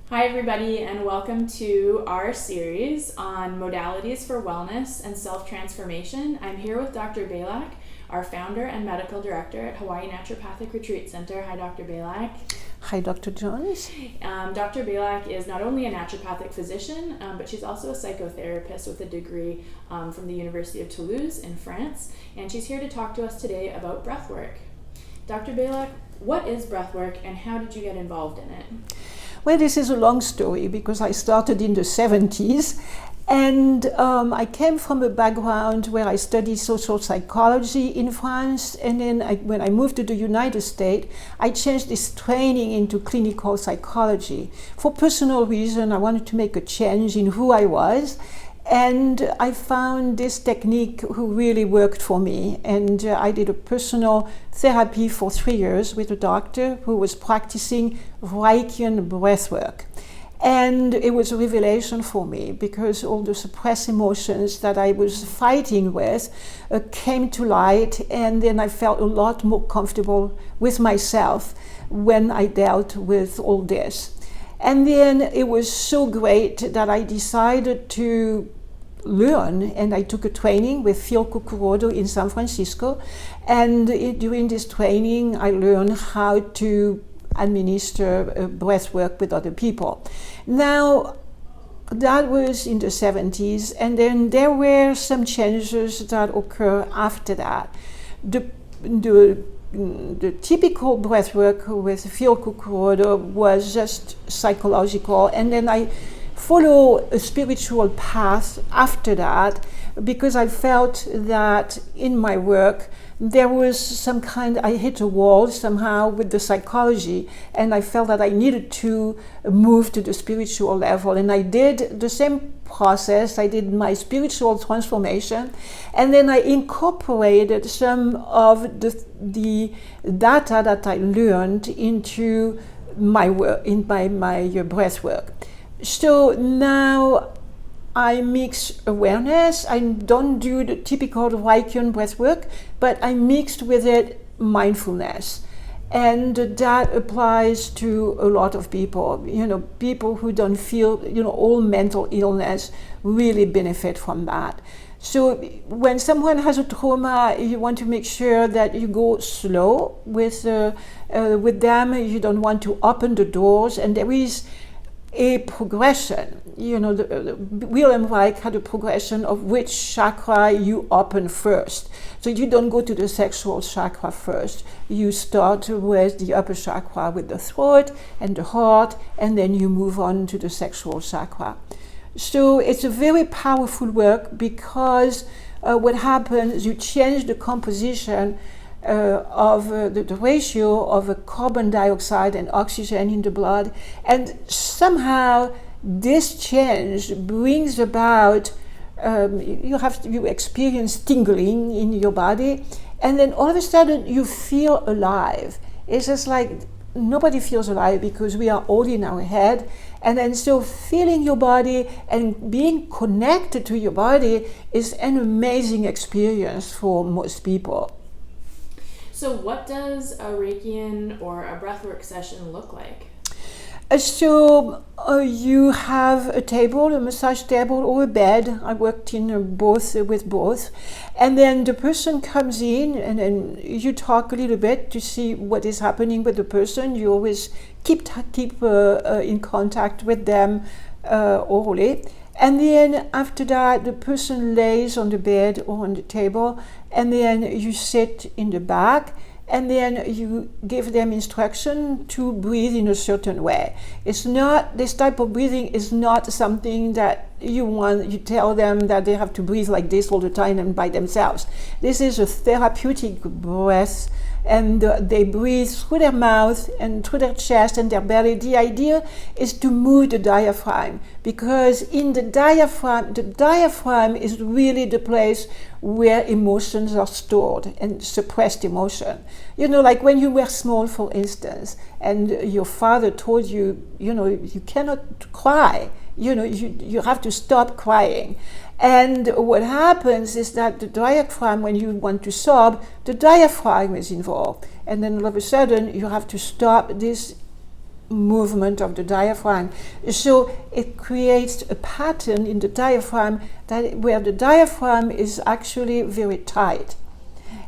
Hi everybody, and welcome to our series on modalities for wellness and self-transformation. I'm here with Dr. Baylac, our founder and medical director at Hawaii Naturopathic Retreat Center. Hi Dr. Baylac. Hi Dr. Jones. Dr. Baylac is not only a naturopathic physician, but she's also a psychotherapist with a degree from the University of Toulouse in France, and she's here to talk to us today about breathwork. Dr. Baylac, what is breathwork and how did you get involved in it? Well, this is a long story because I started in the 70s and I came from a background where I studied social psychology in France, and then when I moved to the United States, I changed this training into clinical psychology. For personal reasons, I wanted to make a change in who I was. And I found this technique who really worked for me. And I did a personal therapy for 3 years with a doctor who was practicing Reichian Breathwork. And it was a revelation for me because all the suppressed emotions that I was fighting with came to light. And then I felt a lot more comfortable with myself when I dealt with all this. And then it was so great that I decided to learn, and I took a training with Phil Kukurodo in San Francisco, and during this training I learned how to administer breath work with other people. Now that was in the 70s, and then there were some changes that occurred after that. The typical breath work with Phil Kukurodo was just psychological, and then I follow a spiritual path after that because I felt that in my work there was some kind, I hit a wall somehow with the psychology, and I felt that I needed to move to the spiritual level, and I did the same process. I did my spiritual transformation, and then I incorporated some of the data that I learned into my work, in my breath work. So now I mix awareness. I don't do the typical Reichian breath work, but I mixed with it mindfulness. And that applies to a lot of people. People who don't feel, all mental illness really benefit from that. So when someone has a trauma, you want to make sure that you go slow with them. You don't want to open the doors, and there is a progression. Wilhelm Reich had a progression of which chakra you open first. So you don't go to the sexual chakra first. You start with the upper chakra, with the throat and the heart, and then you move on to the sexual chakra. So it's a very powerful work because what happens, you change the composition of the ratio of carbon dioxide and oxygen in the blood, and somehow this change brings about you experience tingling in your body, and then all of a sudden you feel alive. It's just like nobody feels alive because we are all in our head, and then so feeling your body and being connected to your body is an amazing experience for most people. So what does a Reichian or a breathwork session look like? So you have a table, a massage table or a bed. I worked in with both. And then the person comes in, and then you talk a little bit to see what is happening with the person. You always keep in contact with them orally. And then after that, the person lays on the bed or on the table, and then you sit in the back, and then you give them instruction to breathe in a certain way. It's not, this type of breathing is not something that you tell them that they have to breathe like this all the time and by themselves. This is a therapeutic breath, and they breathe through their mouth and through their chest and their belly. The idea is to move the diaphragm, because in the diaphragm is really the place where emotions are stored and suppressed emotion. Like when you were small, for instance, and your father told you, you cannot cry. You have to stop crying. And what happens is that the diaphragm, when you want to sob, the diaphragm is involved. And then all of a sudden, you have to stop this movement of the diaphragm. So it creates a pattern in the diaphragm where the diaphragm is actually very tight.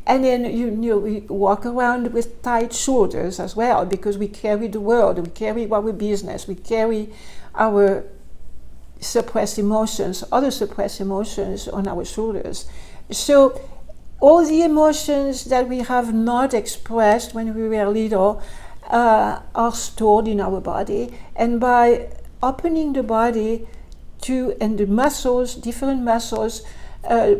And then we walk around with tight shoulders as well, because we carry the world, we carry our business, we carry our suppressed emotions, other suppressed emotions on our shoulders. So all the emotions that we have not expressed when we were little are stored in our body, and by opening the body and the muscles, different muscles,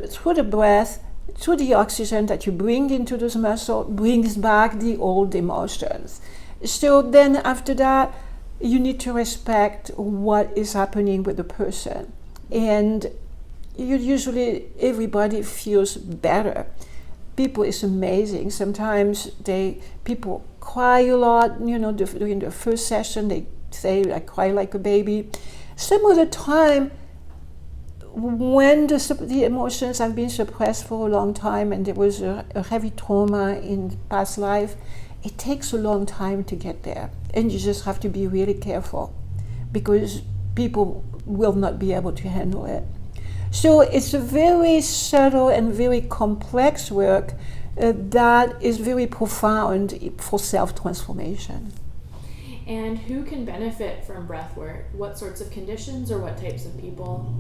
through the breath, through the oxygen that you bring into those muscles, brings back the old emotions. So then after that, you need to respect what is happening with the person. And usually everybody feels better. People is amazing. Sometimes people cry a lot, during the first session, they say, I cry like a baby. Some of the time, when the emotions have been suppressed for a long time and there was a heavy trauma in past life, it takes a long time to get there. And you just have to be really careful, because people will not be able to handle it. So it's a very subtle and very complex work that is very profound for self-transformation. And who can benefit from breath work? What sorts of conditions or what types of people?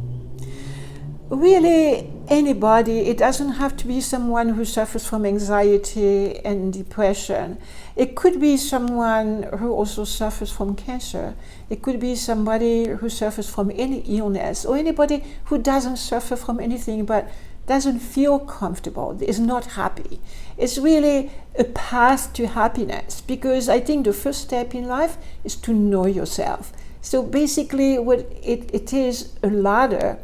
Really, anybody. It doesn't have to be someone who suffers from anxiety and depression. It could be someone who also suffers from cancer. It could be somebody who suffers from any illness, or anybody who doesn't suffer from anything but doesn't feel comfortable, is not happy. It's really a path to happiness, because I think the first step in life is to know yourself. So basically what it is a ladder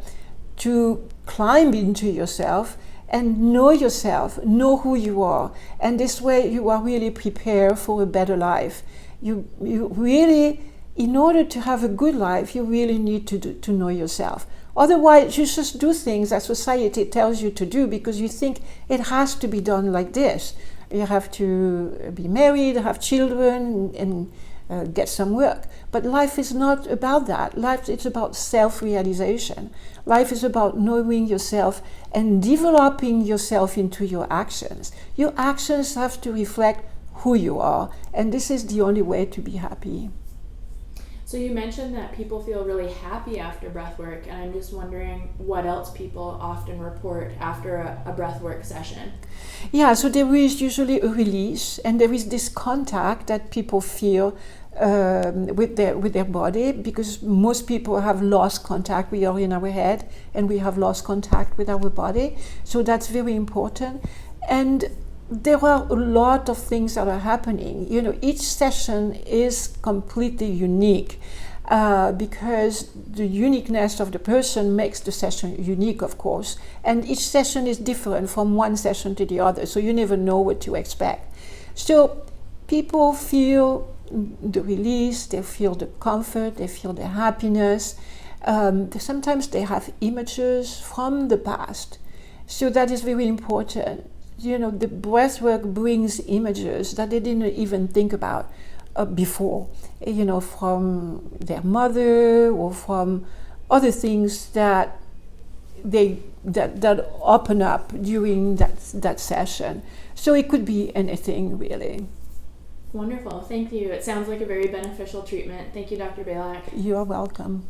to climb into yourself and know yourself, know who you are. And this way you are really prepared for a better life. You really, in order to have a good life, you really need to know yourself. Otherwise, you just do things that society tells you to do because you think it has to be done like this. You have to be married, have children, and get some work. But life is not about that. Life is about self-realization. Life is about knowing yourself and developing yourself into your actions. Your actions have to reflect who you are, and this is the only way to be happy. So you mentioned that people feel really happy after breath work, and I'm just wondering what else people often report after a breath work session. Yeah, so there is usually a release, and there is this contact that people feel with their body, because most people have lost contact. We are in our head and we have lost contact with our body, so that's very important. And there are a lot of things that are happening. Each session is completely unique because the uniqueness of the person makes the session unique, of course. And each session is different from one session to the other, so you never know what to expect. So people feel the release, they feel the comfort, they feel the happiness. Sometimes they have images from the past, so that is very important. The breath work brings images that they didn't even think about before, from their mother or from other things that open up during that session. So it could be anything, really. Wonderful, thank you. It sounds like a very beneficial treatment. Thank you, Dr. Baylac. You are welcome.